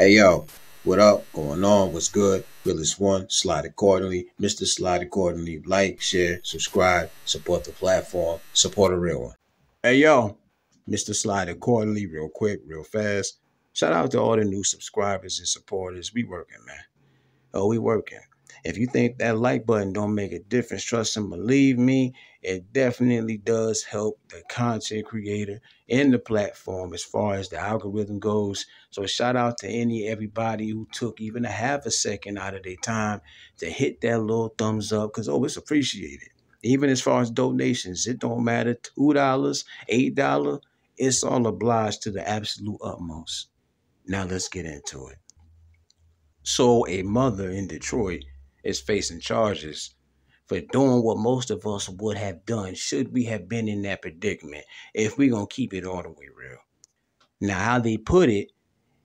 Hey yo, what up? Going on? What's good? Realest one, slide accordingly. Mr. Slide accordingly. Like, share, subscribe, support the platform, support a real one. Hey yo, Mr. Slide accordingly, real quick, real fast. Shout out to all the new subscribers and supporters. We working, man. Oh, we working. If you think that like button don't make a difference, trust and believe me, it definitely does help the content creator in the platform as far as the algorithm goes. So shout out to everybody who took even a half a second out of their time to hit that little thumbs up, because it's appreciated. Even as far as donations, it don't matter, $2, $8, it's all obliged to the absolute utmost. Now let's get into it. So a mother in Detroit is facing charges for doing what most of us would have done should we have been in that predicament, if we're going to keep it all the way real. Now, how they put it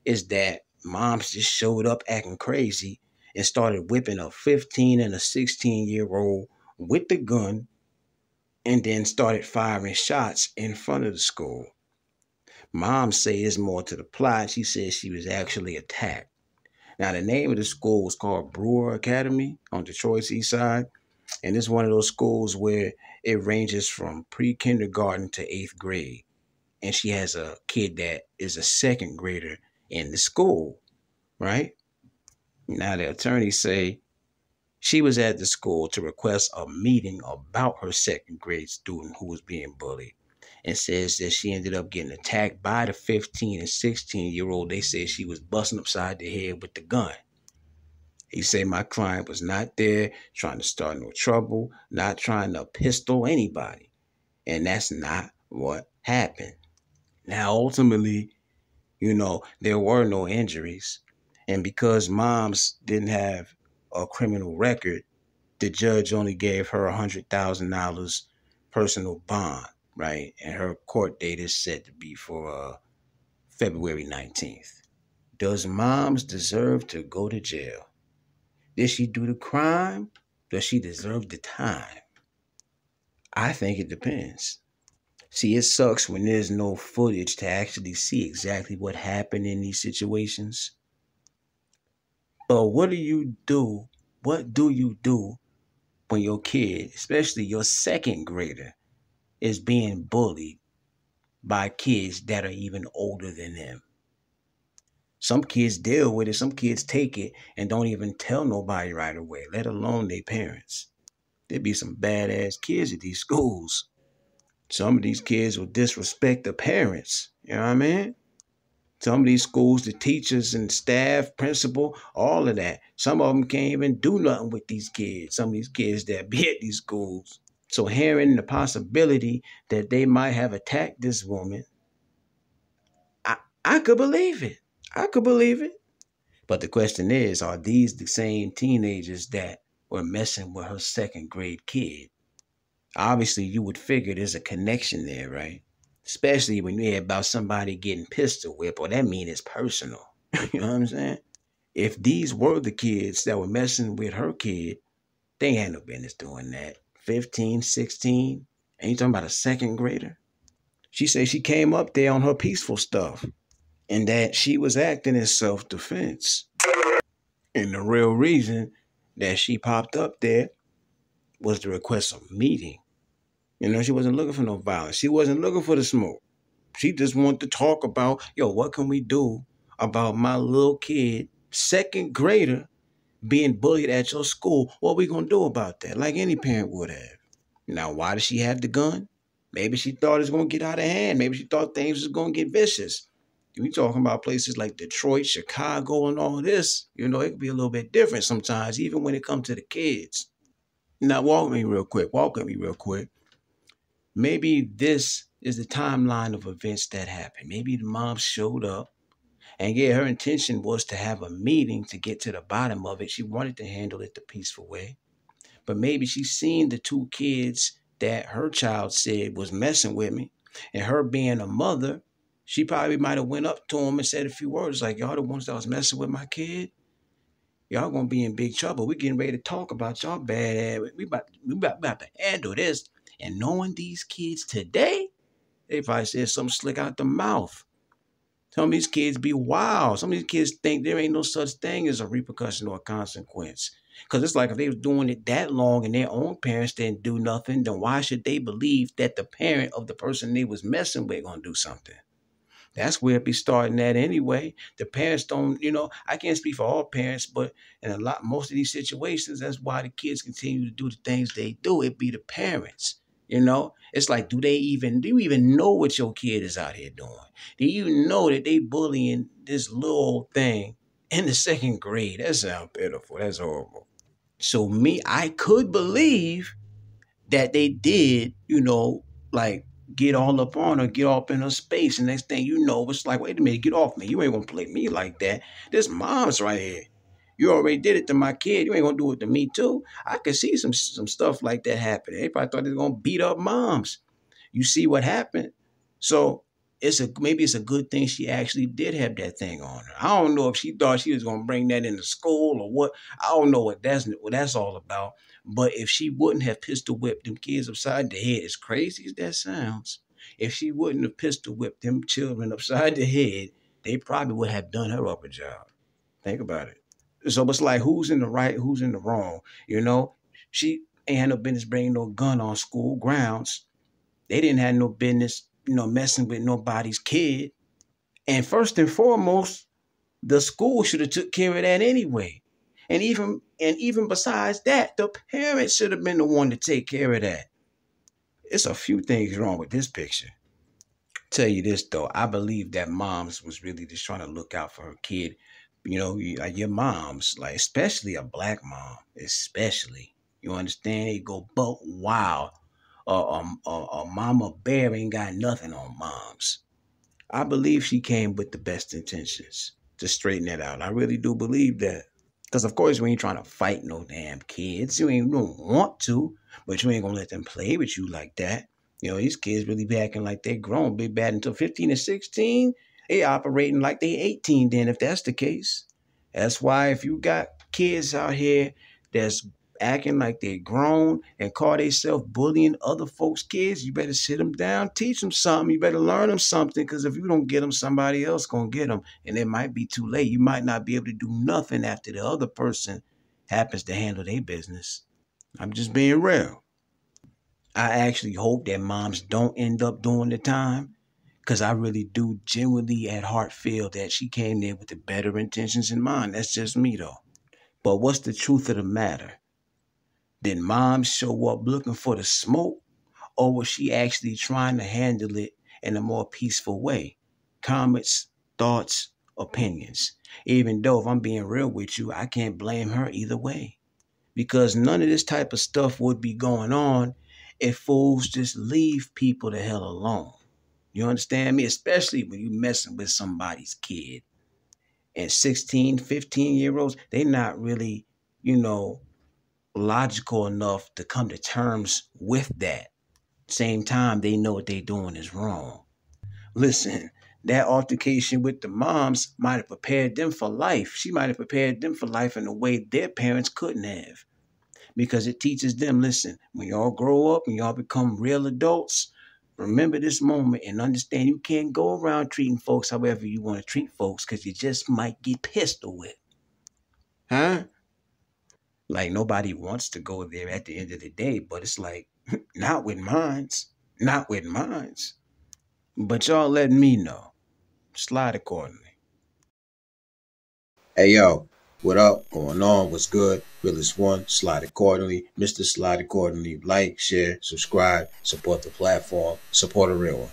is that moms just showed up acting crazy and started whipping a 15 and a 16-year-old with the gun, and then started firing shots in front of the school. Mom say it's more to the plot. She says she was actually attacked. Now, the name of the school was called Brewer Academy on Detroit's east side. And it's one of those schools where it ranges from pre-kindergarten to 8th grade. And she has a kid that is a second grader in the school, right? Now, the attorneys say she was at the school to request a meeting about her second grade student who was being bullied, and says that she ended up getting attacked by the 15 and 16-year-old. They said she was busting upside the head with the gun. He said my client was not there trying to start no trouble, not trying to pistol anybody. And that's not what happened. Now, ultimately, there were no injuries. And because moms didn't have a criminal record, the judge only gave her $100,000 personal bond, right? And her court date is set to be for February 19th. Does moms deserve to go to jail? Did she do the crime? Does she deserve the time? I think it depends. See, it sucks when there's no footage to actually see exactly what happened in these situations. But what do you do? What do you do when your kid, especially your second grader, is being bullied by kids that are even older than them? Some kids deal with it. Some kids take it and don't even tell nobody right away, let alone their parents. There be some badass kids at these schools. Some of these kids will disrespect the parents. You know what I mean? Some of these schools, the teachers and staff, principal, all of that. Some of them can't even do nothing with these kids. Some of these kids that be at these schools. So hearing the possibility that they might have attacked this woman, I could believe it. I could believe it. But the question is, are these the same teenagers that were messing with her second grade kid? Obviously, you would figure there's a connection there, right? Especially when you hear about somebody getting pistol whipped, or that means it's personal. You know what I'm saying? If these were the kids that were messing with her kid, they ain't no business doing that. 15, 16, and you talking about a second grader? She said she came up there on her peaceful stuff and that she was acting in self-defense. And the real reason that she popped up there was to request a meeting. She wasn't looking for no violence. She wasn't looking for the smoke. She just wanted to talk about, what can we do about my little kid, second grader, being bullied at your school? What we going to do about that? Like any parent would have. Now, why does she have the gun? Maybe she thought it's going to get out of hand. Maybe she thought things was going to get vicious. We talking about places like Detroit, Chicago, and all this. It could be a little bit different sometimes, even when it comes to the kids. Now, walk with me real quick. Maybe this is the timeline of events that happened. Maybe the mom showed up, and her intention was to have a meeting to get to the bottom of it. She wanted to handle it the peaceful way. But maybe she seen the two kids that her child said was messing with me, and her being a mother, she probably might have went up to him and said a few words like, y'all the ones that was messing with my kid? Y'all gonna be in big trouble. We getting ready to talk about y'all bad ass. We about to handle this. And knowing these kids today, they probably said something slick out the mouth. Some of these kids be wild. Some of these kids think there ain't no such thing as a repercussion or a consequence. Because it's like if they was doing it that long and their own parents didn't do nothing, then why should they believe that the parent of the person they was messing with gonna do something? That's where it be starting at anyway. The parents don't, I can't speak for all parents, but in most of these situations, that's why the kids continue to do the things they do. It be the parents. It's like, do you even know what your kid is out here doing? Do you know that they bullying this little old thing in the second grade? That sounds pitiful. That's horrible. So I could believe that they did, like get all up on her, get up in her space. And next thing you know, it's like, wait a minute, get off me. You ain't gonna play me like that. This mom's right here. You already did it to my kid. You ain't gonna do it to me too. I could see some stuff like that happening. They probably thought they were gonna beat up moms. You see what happened? So maybe it's a good thing she actually did have that thing on her. I don't know if she thought she was gonna bring that into school or what. I don't know what that's all about. But if she wouldn't have pistol whipped them kids upside the head, as crazy as that sounds, if she wouldn't have pistol whipped them children upside the head, they probably would have done her up a job. Think about it. So it's like, who's in the right, who's in the wrong? She ain't had no business bringing no gun on school grounds. They didn't have no business, messing with nobody's kid. And first and foremost, the school should have took care of that anyway. And even besides that, the parents should have been the one to take care of that. It's a few things wrong with this picture. Tell you this though, I believe that moms was really just trying to look out for her kid. Like your moms, like especially a black mom, especially. You understand? They go buck wild. A mama bear ain't got nothing on moms. I believe she came with the best intentions to straighten that out. I really do believe that. Because, of course, we ain't trying to fight no damn kids. You don't want to, but you ain't going to let them play with you like that. These kids really be acting like they're grown. Big bad until 15 and 16. They operating like they 18 then, if that's the case. That's why if you got kids out here that's acting like they're grown and call themselves bullying other folks' kids, you better sit them down, teach them something. You better learn them something, because if you don't get them, somebody else going to get them. And it might be too late. You might not be able to do nothing after the other person happens to handle their business. I'm just being real. I actually hope that moms don't end up doing the time, because I really do genuinely at heart feel that she came there with the better intentions in mind. That's just me though. But what's the truth of the matter? Did mom show up looking for the smoke, or was she actually trying to handle it in a more peaceful way? Comments, thoughts, opinions. Even though, if I'm being real with you, I can't blame her either way, because none of this type of stuff would be going on if fools just leave people the hell alone. You understand me? Especially when you messing with somebody's kid. And 16, 15-year-olds, they not really, logical enough to come to terms with that. Same time, they know what they doing is wrong. Listen, that altercation with the moms might have prepared them for life. She might have prepared them for life in a way their parents couldn't have. Because it teaches them, listen, when y'all grow up and y'all become real adults, remember this moment and understand you can't go around treating folks however you want to treat folks, because you just might get pistol whipped. Huh? Like, nobody wants to go there at the end of the day, but it's like, not with mines. Not with mines. But y'all let me know. Slide accordingly. Hey yo, what up? Going on? What's good? Realest one, slide accordingly. Mr. Slide accordingly. Like, share, subscribe, support the platform, support a real one.